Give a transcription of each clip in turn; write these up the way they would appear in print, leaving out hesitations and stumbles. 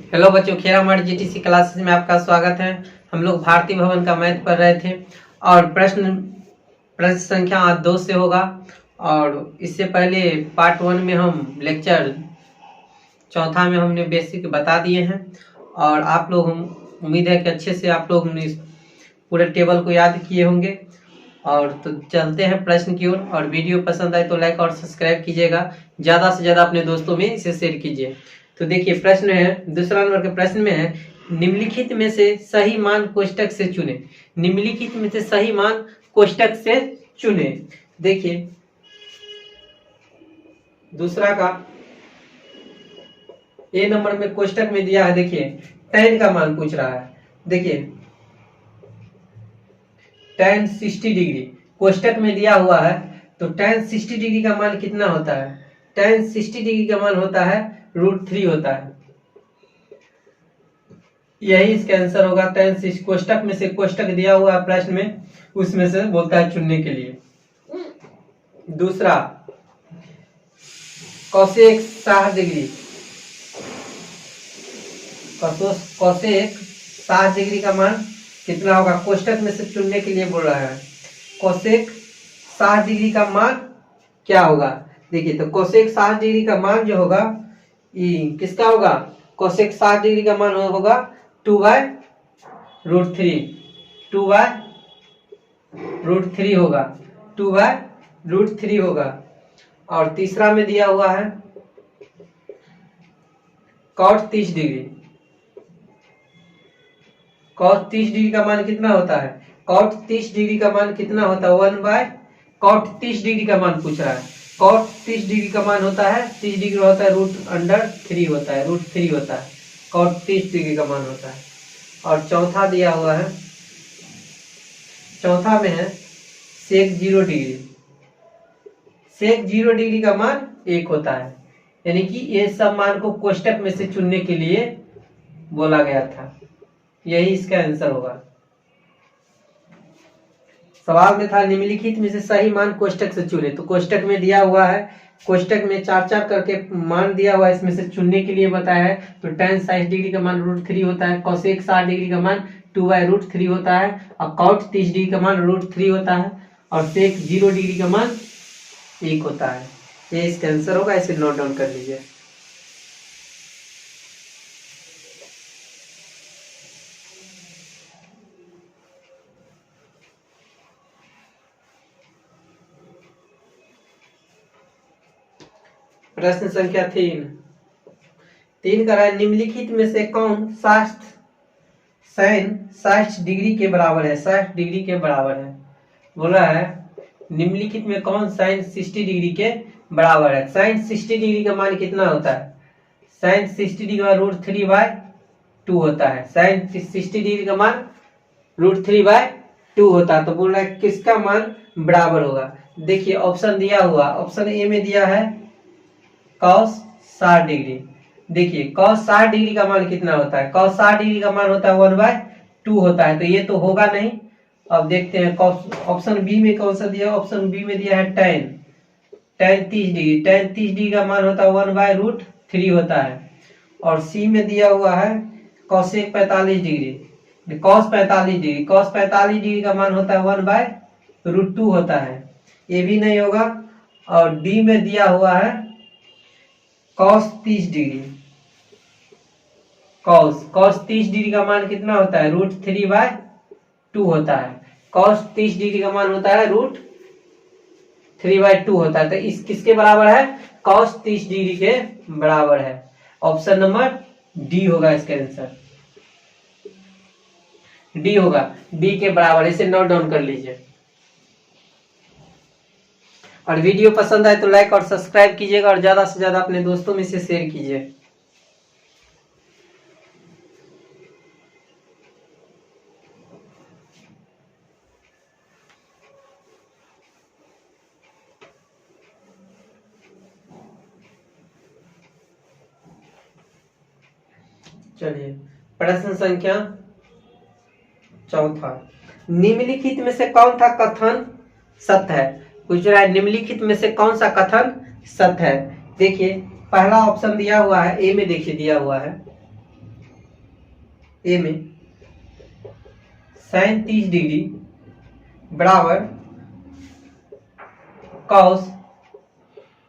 Hello बच्चों, खेरा हमारे GTC classes में आपका स्वागत है। हम लोग भारतीय भवन का मैथ पढ़ रहे थे और प्रश्न संख्या 2 से होगा। और इससे पहले पार्ट 1 में हम लेक्चर चौथा में हमने बेसिक बता दिए हैं और आप लोग उम्मीद है कि अच्छे से आप लोग इस पूरे टेबल को याद किए होंगे। और तो चलते हैं प्रश्न की ओर। और वीडियो पसंद आए तो लाइक और सब्सक्राइब कीजिएगा, ज़्यादा से ज़्यादा अपने दोस्तों में इसे शेयर कीजिए। तो देखिए प्रश्न है, दूसरा नंबर के प्रश्न में है, निम्नलिखित में से सही मान कोष्टक से चुने। निम्नलिखित में से सही मान कोष्टक से चुने। देखिए दूसरा का ए नंबर में कोष्टक में दिया है। देखिए tan का मान पूछ रहा है। देखिए tan 60 डिग्री कोष्टक में दिया हुआ है, तो tan 60 डिग्री का मान कितना होता है? tan 60 डिग्री का मान होता है √3 होता है। यही इसका आंसर होगा। tan 60 कोष्टक में से कोष्टक दिया हुआ है प्रश्न में, उसमें से बोलता है चुनने के लिए। दूसरा cosec 60 डिग्री, cosec 60 डिग्री का मान कितना होगा? कोष्टक में से चुनने के लिए बोल रहा है। cosec 60 डिग्री का मान क्या होगा? देखिए तो cosec 60 डिग्री का मान जो होगा ये किसका होगा? cosec 60 डिग्री का मान होगा 2/√3। 2/√3 होगा, 2/√3 होगा। और तीसरा में दिया हुआ है cot 30 डिग्री। cot 30 डिग्री का मान कितना होता है? cot 30 डिग्री का मान कितना होता है? 1/cot 30 डिग्री का मान पूछ रहा है। cot 30 डिग्री का मान होता है 30 डिग्री होता है √3 होता है, √3 होता है। cot 30 डिग्री का मान होता है। और चौथा दिया हुआ है, चौथा में है sec 0 डिग्री। sec 0 डिग्री का मान 1 होता है। यानी कि ये सब मान को कोष्टक में से चुनने के लिए बोला गया था। यही इसका आंसर होगा। सवाल में था निम्नलिखित में से सही मान कोष्टक से चुने, तो कोष्टक में दिया हुआ है, कोष्टक में 4-4 करके मान दिया हुआ है, इसमें से चुनने के लिए बताया है। तो tan 60 डिग्री का मान √3 होता है, cosec 60 डिग्री का मान 2/√3 होता है, और cot 30 डिग्री का मान √3 होता है, और sec 0 डिग्री का मान 1 होता है। ये इसका आंसर होगा। इसे नोट डाउन कर लीजिए। प्रश्न संख्या 3 कर रहा है, निम्नलिखित में से कौन sin 60 डिग्री के बराबर है? 60 डिग्री के बराबर है बोल रहा है। निम्नलिखित में कौन sin 60 डिग्री के बराबर है? sin 60 डिग्री का मान कितना होता है? sin 60 डिग्री का √3/2 होता है। sin 60 डिग्री का मान √3/2 होता है। तो बोल रहा है किसका मान बराबर होगा? देखिए ऑप्शन दिया हुआ, ऑप्शन ए में दिया है cos 60 डिग्री। देखिए cos 60 डिग्री का मान कितना होता है? cos 60 डिग्री का मान होता है 1/2 होता है, तो ये तो होगा नहीं। अब देखते हैं ऑप्शन बी में कौन सा दिया। ऑप्शन बी में दिया है tan 30 डिग्री। tan 30 डिग्री का मान होता है 1/√3 होता है। और सी में दिया हुआ है cosec 45 degree. cos 45 degree, cos 45 degree का मान होता है 1/√2 होता है, ये भी नहीं होगा। और डी में दिया हुआ है cos 30 डिग्री। cos 30 डिग्री का मान कितना होता है? √3/2 होता है। cos 30 डिग्री का मान होता है √3/2 होता है। तो इस किसके बराबर है? cos 30 डिग्री के बराबर है। ऑप्शन नंबर डी होगा इसका आंसर। डी होगा, डी के बराबर। इसे नोट डाउन कर लीजिए। और वीडियो पसंद आए तो लाइक और सब्सक्राइब कीजिएगा, और ज्यादा से ज्यादा अपने दोस्तों में से शेयर कीजिए। चलिए प्रश्न संख्या 4, निम्नलिखित में से कौन सा कथन सत्य है? पूछ रहा है निम्नलिखित में से कौन सा कथन सत्य है। देखिए पहला ऑप्शन दिया हुआ है ए में, देखिए दिया हुआ है ए में साइन 30 डिग्री बराबर कॉस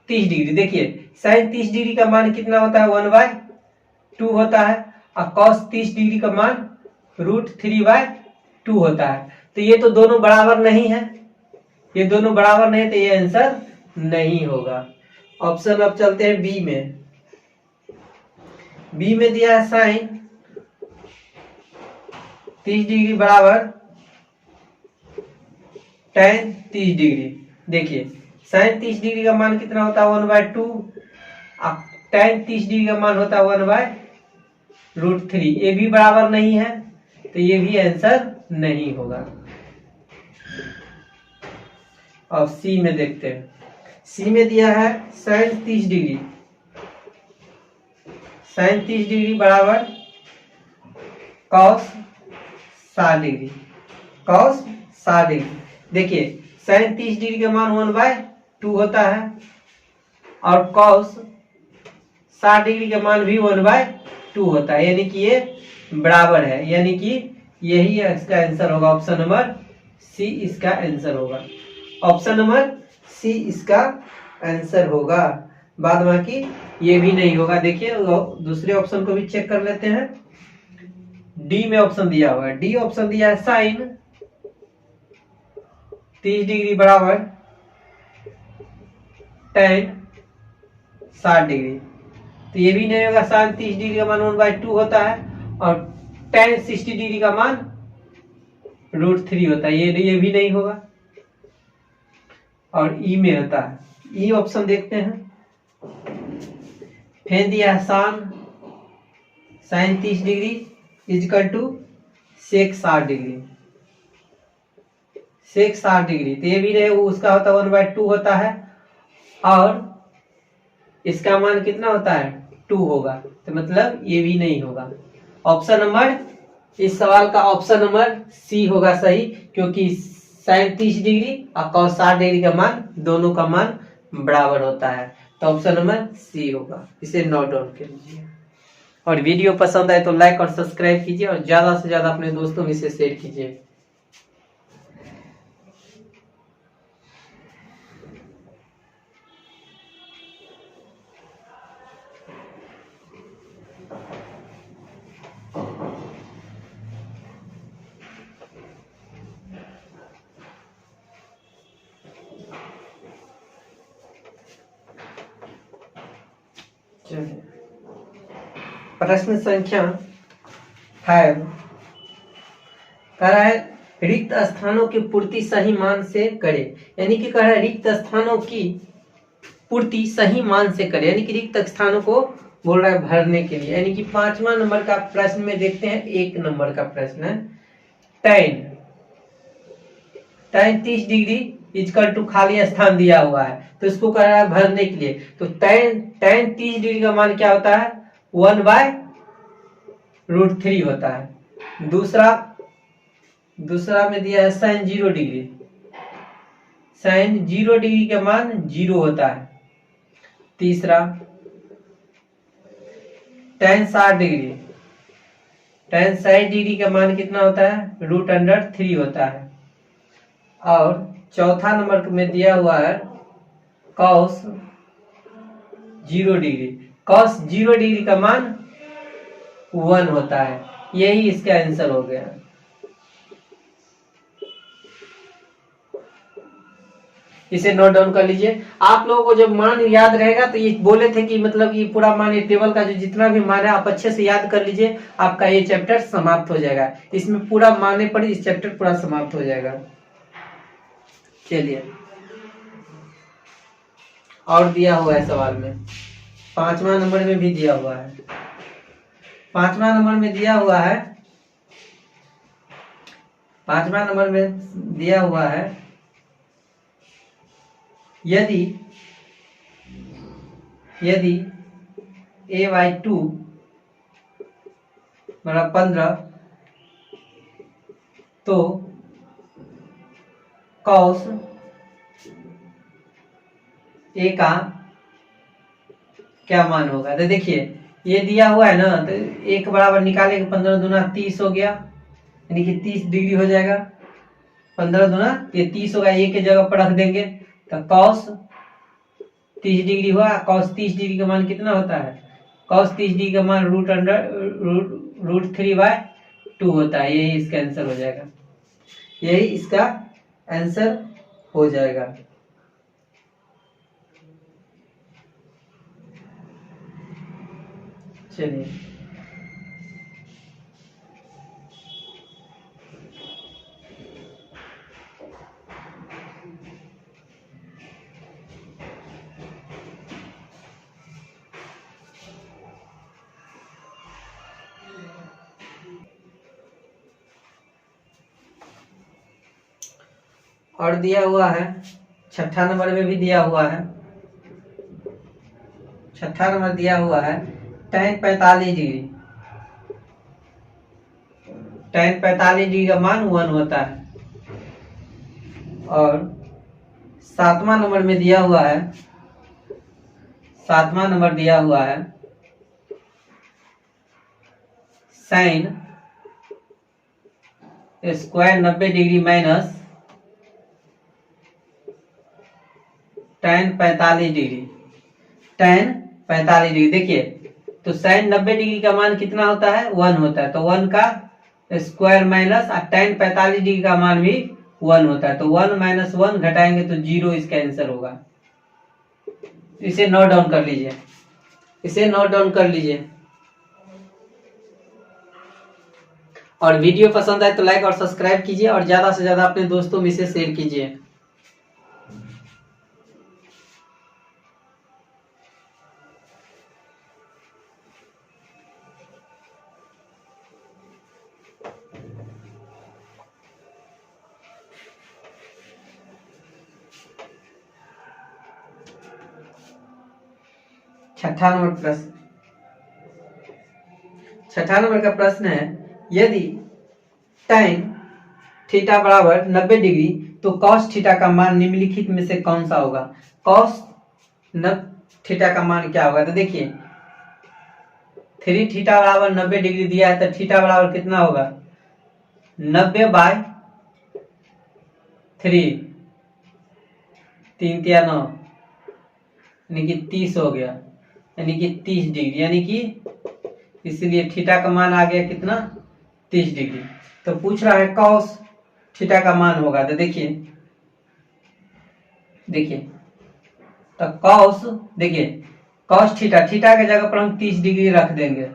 30 डिग्री। देखिए साइन 30 डिग्री का मान कितना होता है 1/2 होता है और कॉस 30 डिग्री का मान √3/2 होता है। तो ये तो दोनों बराबर नहीं है, ये दोनों बराबर नहीं, तो ये आंसर नहीं होगा। ऑप्शन अब चलते हैं बी में। बी में दिया है साइन 30 डिग्री बराबर tan 30 डिग्री। देखिए साइन 30 डिग्री का मान कितना होता है 1/2 और tan 30 डिग्री का मान होता है 1/√3। ये भी बराबर नहीं है, तो ये भी आंसर नहीं होगा। अब सी में देखते हैं। सी में दिया है साइन 30 डिग्री, साइन 30 डिग्री बराबर कॉस 60 डिग्री, कॉस 60 डिग्री। देखिए साइन 30 डिग्री का मान 1/2 होता है और कॉस 60 डिग्री का मान भी 1/2 होता है, यानी कि ये बराबर है, यानी कि यही इसका आंसर होगा। ऑप्शन नंबर सी इसका आंसर होगा। ऑप्शन नंबर सी इसका आंसर होगा। बाद बाकी ये भी नहीं होगा। देखिए दूसरे ऑप्शन को भी चेक कर लेते हैं। डी में ऑप्शन दिया हुआ है, डी ऑप्शन दिया है साइन 30 डिग्री बराबर tan 60 डिग्री, तो ये भी नहीं होगा। साइन 30 डिग्री का मान 1/2 होता है और tan 60 डिग्री का मान √3 होता है, ये भी नहीं होगा। और ई में होता है, ई ऑप्शन देखते हैं। फिर दिया है sine 30 degree is equal to sec 60 degree, sec 60 degree, तो ये भी नहीं, उसका होता है 1/2 होता है और इसका मान कितना होता है 2 होगा, तो मतलब ये भी नहीं होगा। ऑप्शन नंबर, इस सवाल का ऑप्शन नंबर सी होगा सही, क्योंकि साइन 30 डिग्री और कॉस 60 डिग्री का मान, दोनों का मान बराबर होता है, तो ऑप्शन नंबर सी होगा। इसे नोट डाउन कर लीजिए। और वीडियो पसंद आए तो लाइक और सब्सक्राइब कीजिए और ज्यादा से ज्यादा अपने दोस्तों में इसे शेयर कीजिए। प्रश्न संख्या 5 कह रहा है रिक्त स्थानों की पूर्ति सही मान से करे, यानी कि कह रहा है रिक्त स्थानों की पूर्ति सही मान से करे, यानी कि रिक्त स्थानों को बोल रहा है भरने के लिए। यानी कि 5वां नंबर का प्रश्न में देखते हैं। 1 नंबर का प्रश्न है tan 30 डिग्री इजकल टू खाली स्थान दिया हुआ है, तो इसको कह रहा है भरने के लिए। तो tan 30 डिग्री का मान क्या होता है 1/√3 होता है। दूसरा में दिया है साइन 0 डिग्री, साइन 0 डिग्री का मान 0 होता है। तीसरा tan 60 डिग्री, tan 60 डिग्री का मान कितना होता है √3 होता है। और चौथा नंबर में दिया हुआ है cos 0 डिग्री, cos 0 डिग्री का मान 1 होता है। यही इसका आंसर हो गया। इसे नोट डाउन कर लीजिए। आप लोगों को जब मान याद रहेगा तो ये बोले थे कि मतलब ये पूरा मान, ये टेबल का जो जितना भी मान है आप अच्छे से याद कर लीजिए, आपका ये चैप्टर समाप्त हो जाएगा। इसमें पूरा माने पर इस चैप्टर पूरा समाप्त हो जाएगा। चलिए और दिया हुआ है सवाल में, 5वां नंबर में भी दिया हुआ है। 5वां नंबर में दिया हुआ है, 5वां नंबर में दिया हुआ है यदि a/2 बराबर 15 तो cos a का क्या मान होगा। तो देखिए ये दिया हुआ है ना, तो एक बराबर निकालेंगे, 15 दूना 30 हो गया, यानी कि 30 डिग्री हो जाएगा। 15 दूना ये 30 होगा, ये के जगह पर रख देंगे तो कॉस 30 डिग्री हुआ। कॉस 30 डिग्री का मान कितना होता है? कॉस 30 डिग्री का मान रूट 3/2 होता है। यही इसका आंसर हो जाएगा, यही इसका आंसर हो जाएगा। चलिए और दिया हुआ है, छठा नंबर में भी दिया हुआ है। छठा नंबर दिया हुआ है tan 45 डिग्री। tan 45 डिग्री का मान 1 होता है। और सातवां नंबर में दिया हुआ है, सातवां नंबर दिया हुआ है sine square 90 degree minus tan 45 degree. tan 45 degree देखिए, तो साइन 90 डिग्री का मान कितना होता है? 1 होता है। तो 1 का स्क्वायर माइनस tan 45 डिग्री का मान भी 1 होता है। तो 1 माइनस 1 घटाएंगे तो 0 इसका आंसर होगा। इसे नोट डाउन कर लीजिए, इसे नोट डाउन कर लीजिए। और वीडियो पसंद आए तो लाइक और सब्सक्राइब कीजिए और ज्यादा से ज्यादा अपने दोस्तों में इसे शेयर कीजिए। छठा नंबर प्रश्न, छठा नंबर का प्रश्न है, यदि tan थीटा बराबर 90 डिग्री तो cos थीटा का मान निम्नलिखित में से कौन सा होगा? cos थीटा का मान क्या होगा? तो देखिए 3 थीटा बराबर 90 डिग्री दिया है, तो थीटा बराबर कितना होगा? 90/3, 3 तिया 9, यानी कि 30 हो गया, यानी कि 30 डिग्री, यानी कि इसलिए थीटा का मान आ गया कितना? 30 डिग्री। तो पूछ रहा है cos थीटा का मान होगा, तो देखिए देखिए तो cos, देखिए cos थीटा, थीटा के जगह पर हम 30 डिग्री रख देंगे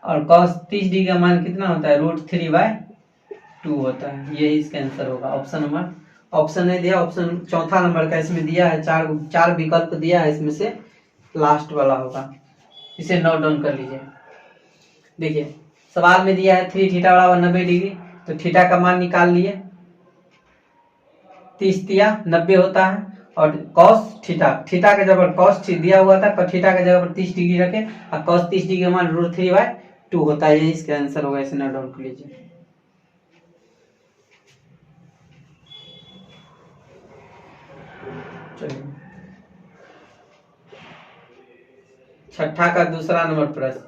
और cos 30 डिग्री का मान कितना होता है? √3/2 होता है। यही इसका आंसर होगा। ऑप्शन नंबर, ऑप्शन नहीं दिया, ऑप्शन चौथा नंबर का इसमें दिया है, चार विकल्प दिया है, इसमें से लास्ट वाला होगा। इसे नोट डाउन कर लीजिए। देखिए सवाल में दिया है 3 थीटा बराबर 90 डिग्री, तो थीटा का मान निकाल लिए, 30 तिया 90 होता है, और cos थीटा, थीटा के जगह पर cos दिया हुआ था, पर थीटा के जगह पर 30 डिग्री रखे और cos 30 डिग्री का मान √3/2 होता है। यही इसका आंसर होगा। इसे नोट डाउन कर लीजिए। चलिए छठा का दूसरा नंबर प्रश्न,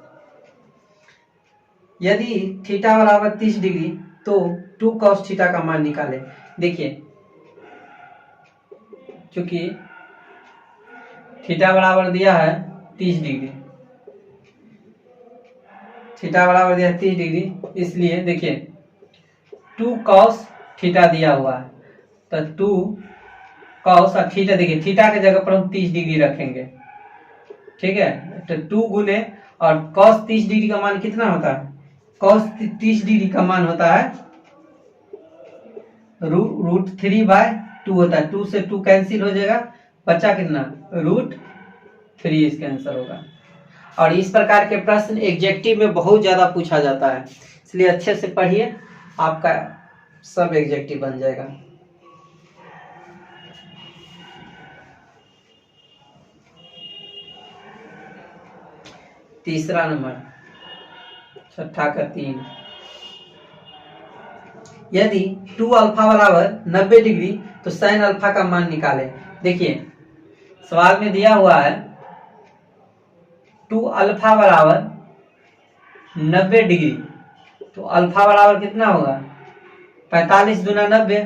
यदि थीटा बराबर 30 डिग्री तो 2 cos थीटा का मान निकालें। देखिए चूंकि थीटा बराबर दिया है 30 डिग्री, थीटा बराबर दिया है 30 डिग्री, इसलिए देखिए 2 cos थीटा दिया हुआ है, तो 2 cos और थीटा, देखिए थीटा के जगह पर हम 30 डिग्री रखेंगे, ठीक है? तो 2 गुने और cos 30 डिग्री का मान कितना होता है? cos 30 डिग्री का मान होता है √3/2 होता है। 2 से 2 कैंसिल हो जाएगा, बचा कितना? √3 इसका आंसर होगा। और इस प्रकार के प्रश्न एग्जेक्टिव में बहुत ज्यादा पूछा जाता है, इसलिए अच्छे से पढ़िए, आपका सब एग्जेक्टिव बन जाएगा। तीसरा नंबर, छठा का 3, यदि 2 अल्फा बराबर 90 डिग्री तो साइन अल्फा का मान निकालें। देखिए सवाल में दिया हुआ है टू अल्फा बराबर 90 डिग्री। तो अल्फा बराबर कितना होगा 45 गुना 90,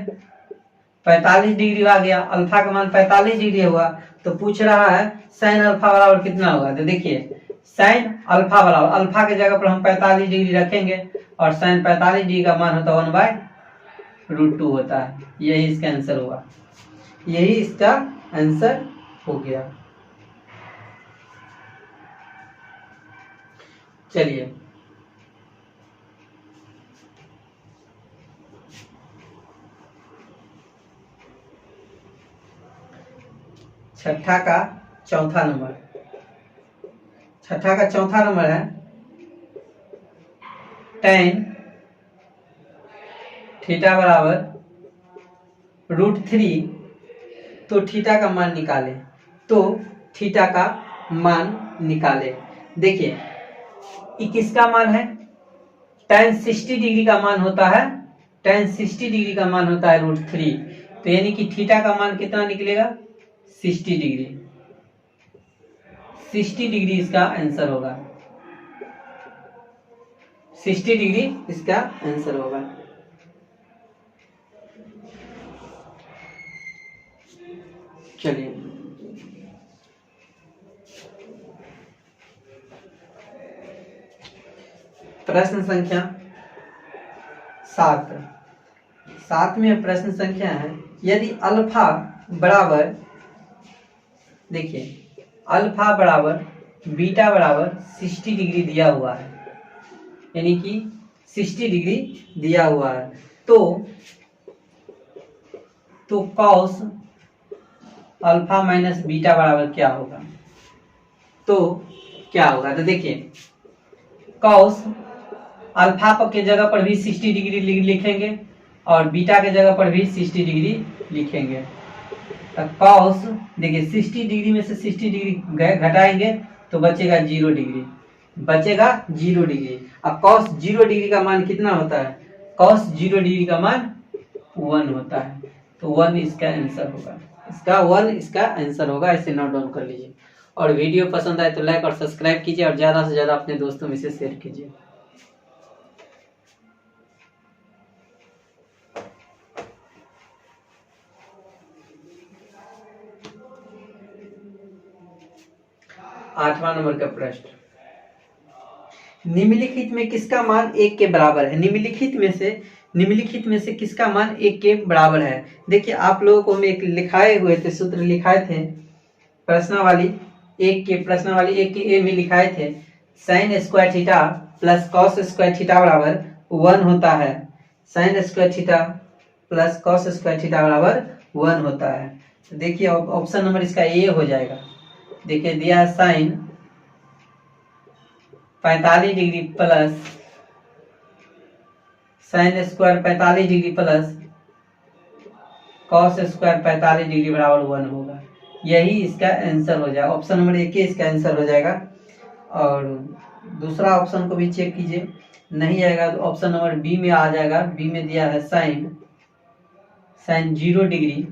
45 डिग्री आ गया। अल्फा का मान 45 डिग्री हुआ। तो पूछ रहा है साइन अल्फा बराबर कितना होगा। तो देखिए साइन अल्फा बराबर, अल्फा की जगह पर हम 45 डिग्री रखेंगे और साइन 45 डिग्री का मान होता है 1/√2 होता है। यही इसका आंसर हुआ, यही इसका आंसर हो गया। चलिए छठा का चौथा नंबर, छठा का चौथा नंबर है tan थीटा बराबर √3। तो थीटा का मान निकाले, तो थीटा का मान निकाले। देखिए ये किसका मान है, tan 60 डिग्री का मान होता है, tan 60 डिग्री का मान होता है √3। तो यानी कि थीटा का मान कितना निकलेगा 60 डिग्री। 60 डिग्री इसका आंसर होगा, 60 डिग्री इसका आंसर होगा। चलिए प्रश्न संख्या 7, सातवें प्रश्न संख्या है यदि अल्फा बराबर, देखिए अल्फा बराबर बीटा बराबर 60 डिग्री दिया हुआ है, यानी कि 60 डिग्री दिया हुआ है। तो कॉस अल्फा माइनस बीटा बराबर क्या होगा, तो क्या होगा। तो देखिए कॉस अल्फा के जगह पर भी 60 डिग्री लिखेंगे और बीटा के जगह पर भी 60 डिग्री लिखेंगे। तो कॉस देखिए 60 डिग्री में से 60 डिग्री घटाएंगे तो बचेगा 0 डिग्री, बचेगा 0 डिग्री। अब कॉस 0 डिग्री का मान कितना होता है, कॉस 0 डिग्री का मान 1 होता है। तो 1 इसका आंसर होगा, इसका 1 इसका आंसर होगा। इसे नोट डाउन कर लीजिए। और वीडियो पसंद आए तो लाइक और सब्सक्राइब कीजिए और ज्यादा से ज्यादा अपने दोस्तों में से शेयर कीजिए। आठवां नंबर का प्रश्न, निम्नलिखित में किसका मान 1 के बराबर है। निम्नलिखित में से किसका मान 1 के बराबर है। देखिए आप लोगों को हम एक लिखाए हुए थे, सूत्र लिखाए थे प्रश्नावली 1 के ए में लिखाए थे, sine square theta plus cos square theta बराबर 1 होता है। Sine square theta plus cos square theta बराबर 1 होता है। तो देखिए ऑप्शन नंबर इसका ए हो जाएगा। देखिए दिया है sine 45 degree plus sine square 45 degree plus cos square 45 degree बराबर 1 होगा। यही इसका आंसर हो जाएगा, ऑप्शन नंबर ए के इसका आंसर हो जाएगा। और दूसरा ऑप्शन को भी चेक कीजिए, नहीं आएगा तो ऑप्शन नंबर बी में आ जाएगा। बी में दिया है साइन 0 डिग्री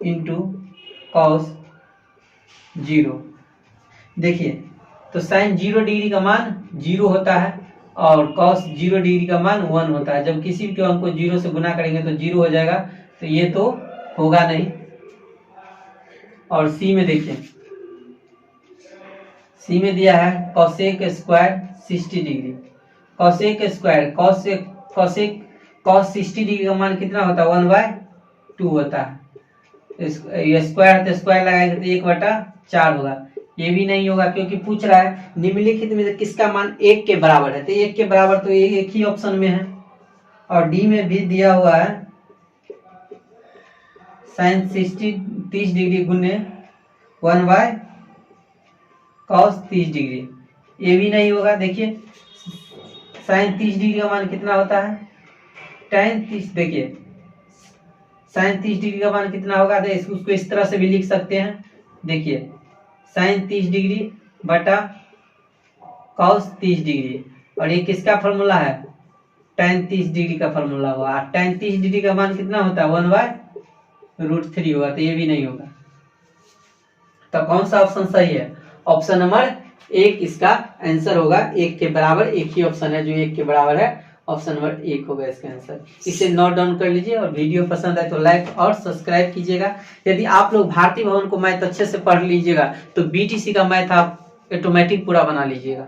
इंटू कॉस 0। देखिए तो साइन 0 डिग्री का मान 0 होता है और कॉस 0 डिग्री का मान 1 होता है। जब किसी भी अंक को 0 से गुना करेंगे तो 0 हो जाएगा, तो ये तो होगा नहीं। और सी में देखिए, सी में दिया है cosec square 60 degree. Cosec square cos 60 degree का मान कितना होता है 1/2 होता है। ये स्क्वायर तो स्क्वायर लगाएंगे तो 1/4 होगा। ये भी नहीं होगा क्योंकि पूछ रहा है निम्नलिखित में से किसका मान 1 के बराबर है। तो 1 के बराबर तो एक ही ऑप्शन में है। और डी में भी दिया हुआ है साइन 30 डिग्री गुने 1/cos 30 डिग्री, ये भी नहीं होगा। देखिए साइन 30 डिग्री का मान कितना होता है tan 30। देखिए साइन 30 डिग्री का मान कितना होगा, तो उसको इस तरह से भी लिख सकते हैं। देखिए साइन 30 डिग्री बटा cos 30 डिग्री, और ये किसका फॉर्मूला है tan 30 डिग्री का फॉर्मूला हुआ। tan 30 डिग्री का मान कितना होता है 1/√3 होगा। तो ये भी नहीं होगा। तो कौन सा ऑप्शन सही है, ऑप्शन नंबर 1 इसका आंसर होगा। 1 के बराबर एक ही ऑप्शन है जो 1 के बराबर है, ऑप्शन नंबर 1 होगा इसका आंसर। इसे नोट डाउन कर लीजिए और वीडियो पसंद आए तो लाइक और सब्सक्राइब कीजिएगा। यदि आप लोग भारती भवन को मैथ अच्छे से पढ़ लीजिएगा तो बीटीसी का मैथ आप ऑटोमेटिक पूरा बना लीजिएगा,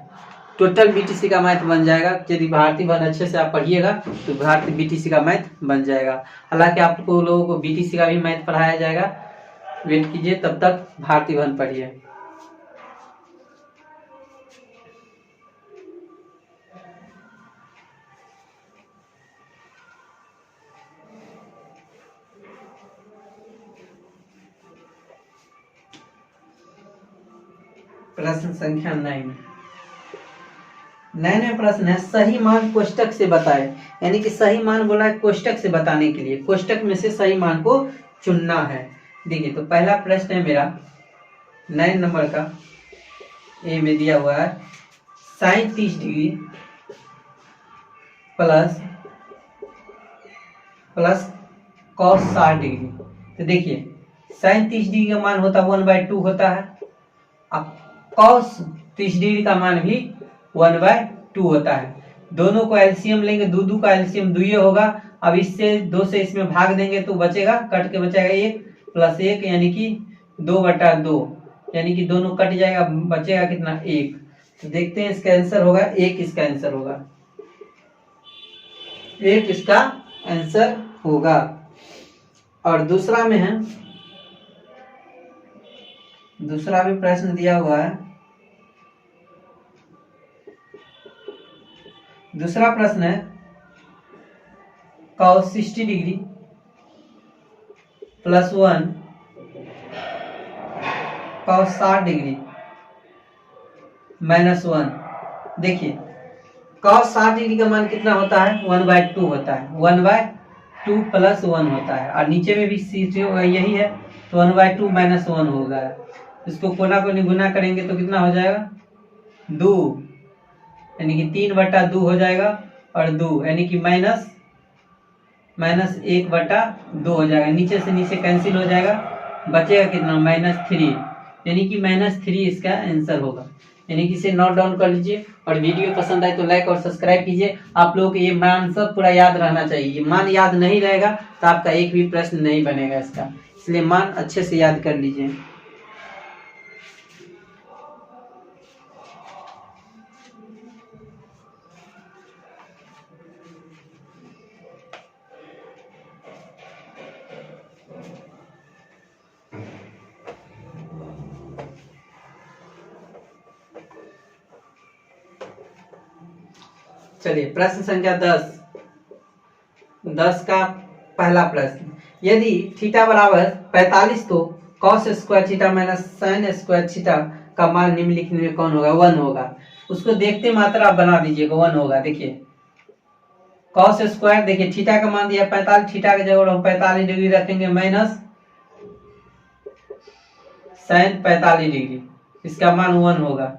टोटल बीटीसी का मैथ बन जाएगा। यदि भारती भवन अच्छे से आप पढ़िएगा तो भारतीय बीटीसी का मैथ बन जाएगा। हालांकि आपको लोगों को बीटीसी का भी मैथ पढ़ाया जाएगा, वेट कीजिए, तब तक भारती भवन पढ़िए। प्रश्न संख्या 9 में प्रश्न है सही मान कोष्टक से बताए, यानी कि सही मान बोला है कोष्टक से बताने के लिए, कोष्टक में से सही मान को चुनना है। देखिए तो पहला प्रश्न है मेरा 9 नंबर का, ए में दिया हुआ है sin 30 degree plus cos 60 degree. तो देखिए sin 30 डिग्री का मान होता है 1/2 होता है, अब cos 30 डिग्री का मान भी 1/2 होता है। दोनों को एलसीएम लेंगे, दो का एलसीएम 2 होगा। अब इससे 2 से इसमें भाग देंगे तो बचेगा, कट के बचेगा 1 + 1 यानी कि 2/2, यानी कि दोनों कट जाएगा, बचेगा कितना 1। तो देखते हैं इसका आंसर होगा 1, इसका आंसर होगा 1, इसका आंसर होगा। और दूसरा में है, दूसरा भी प्रश्न दिया हुआ है। दूसरा प्रश्न है cos 60 डिग्री + 1 cos 60 डिग्री -1। देखिए cos 60 डिग्री का मान कितना होता है 1/2 होता है, 1/2 + 1 होता है, और नीचे में भी यही है तो 1/2 - 1 होगा। इसको कोना को गुना करेंगे तो कितना हो जाएगा 2, यानी कि 3/2 हो जाएगा, और 2 यानी कि -1/2 हो जाएगा। नीचे से नीचे कैंसिल हो जाएगा, बचेगा कितना -3, यानी कि -3 इसका आंसर होगा। यानी कि इसे नोट डाउन कर लीजिए और वीडियो पसंद आए तो लाइक और सब्सक्राइब कीजिए। आप लोगों को ये मान सब पूरा याद रहना चाहिए, ये मान याद नहीं रहेगा तो आपका एक भी प्रश्न नहीं बनेगा इसका, इसलिए मान अच्छे से याद कर लीजिए। चलिए प्रश्न संख्या 10 का पहला प्रश्न, यदि थीटा बराबर 45 तो cos square theta minus sin square theta का मान निम्नलिखित में कौन होगा 1 होगा। उसको देखते मात्रा आप बना दीजिएगा 1 होगा। देखिए cos स्क्वायर, देखिए थीटा का मान दिया 45, थीटा की जगह हम 45 डिग्री रखेंगे माइनस sin 45 डिग्री, इसका मान 1 होगा,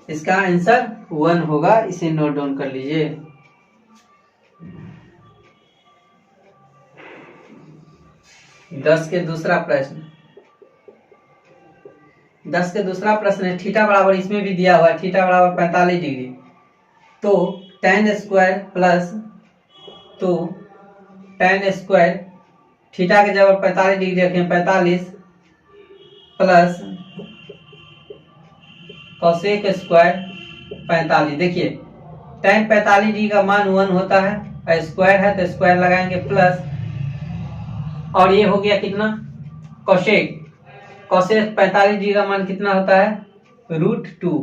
इसका आंसर 1 होगा। इसे नोट डाउन कर लीजिए। दस के दूसरा प्रश्न है थीटा बराबर, इसमें भी दिया हुआ है थीटा बराबर 45 डिग्री, तो tan स्क्वायर प्लस थीटा के जगह 45 डिग्री रखें 45 प्लस cosec स्क्वायर 45। देखिए tan 45 डिग्री का मान 1 होता है, स्क्वायर है तो स्क्वायर लगाएंगे प्लस, और ये हो गया कितना cosec 45 डिग्री का मान कितना होता है √2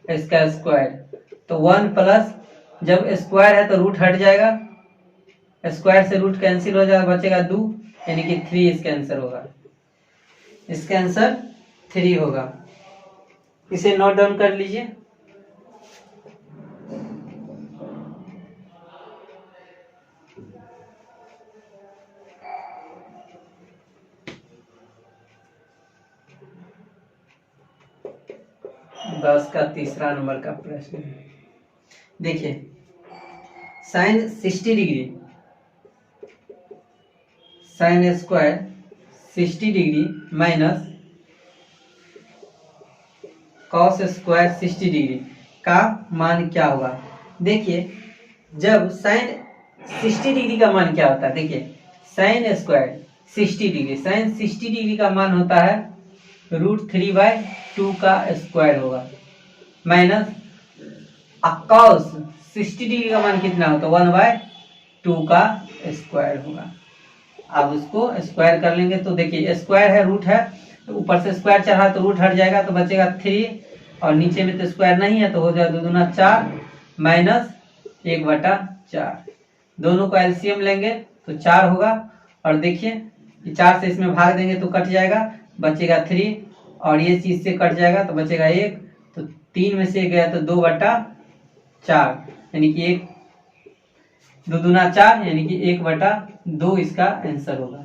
इसका स्क्वायर, तो 1 प्लस, जब स्क्वायर है तो रूट हट जाएगा, स्क्वायर से रूट कैंसिल हो जाएगा, बचेगा 2, यानी कि 3 इसका आंसर होगा, इसका आंसर 3 होगा। इसे नोट डाउन कर लीजिए। दस का तीसरा नंबर का प्रश्न, देखिए sin 60 degree sin square 60 degree minus cos square 60 degree का मान क्या होगा। देखिए जब साइन 60 डिग्री का मान क्या होता है, देखिए sine square 60 degree, sine 60 degree का मान होता है √3/2 का स्क्वायर होगा, माइनस cos 60 डिग्री का मान कितना होता है 1/2 का स्क्वायर होगा। अब उसको स्क्वायर कर लेंगे तो देखिए स्क्वायर है, रूट है, तो ऊपर से स्क्वायर चढ़ा तो रूट हट जाएगा तो बचेगा 3 और नीचे में तो स्क्वायर नहीं है तो हो जाएगा 2 दूना 4 माइनस 1/4। दोनों को एलसीएम लेंगे तो 4 होगा और देखिए 4 से इसमें भाग देंगे तो कट जाएगा, बचेगा 3 और ये चीज से कट जाएगा तो बचेगा 1, तो 3 में से गया तो 2/4 यानी कि 2 दूना 4 यानी कि 1/2 इसका आंसर होगा।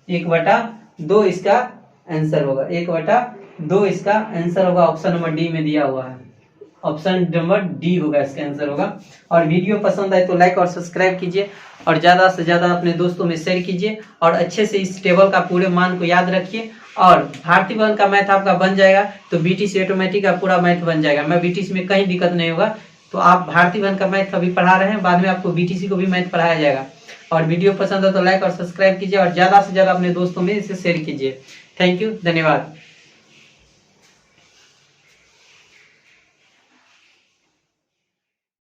1/2 इसका आंसर होगा, 1/2 इसका आंसर होगा। ऑप्शन नंबर डी में दिया हुआ है, ऑप्शन नंबर डी होगा इसका आंसर होगा। और वीडियो पसंद आए तो लाइक और सब्सक्राइब कीजिए और ज्यादा से ज्यादा अपने दोस्तों में शेयर कीजिए और अच्छे से इस टेबल का पूरे मान को याद रखिए और भारतीय भवन का मैथ आपका बन जाएगा तो बीटीसी ऑटोमेटिक का पूरा मैथ बन जाएगा। मैं बीटीसी में कहीं दिक्कत नहीं होगा, तो आप भारतीय भवन का मैथ अभी पढ़ा रहे हैं, बाद में आपको बीटीसी को भी मैथ पढ़ाया जाएगा। और वीडियो पसंद है तो लाइक और सब्सक्राइब कीजिए और ज्यादा से ज्यादा अपने दोस्तों में इसे शेयर कीजिए। थैंक यू, धन्यवाद।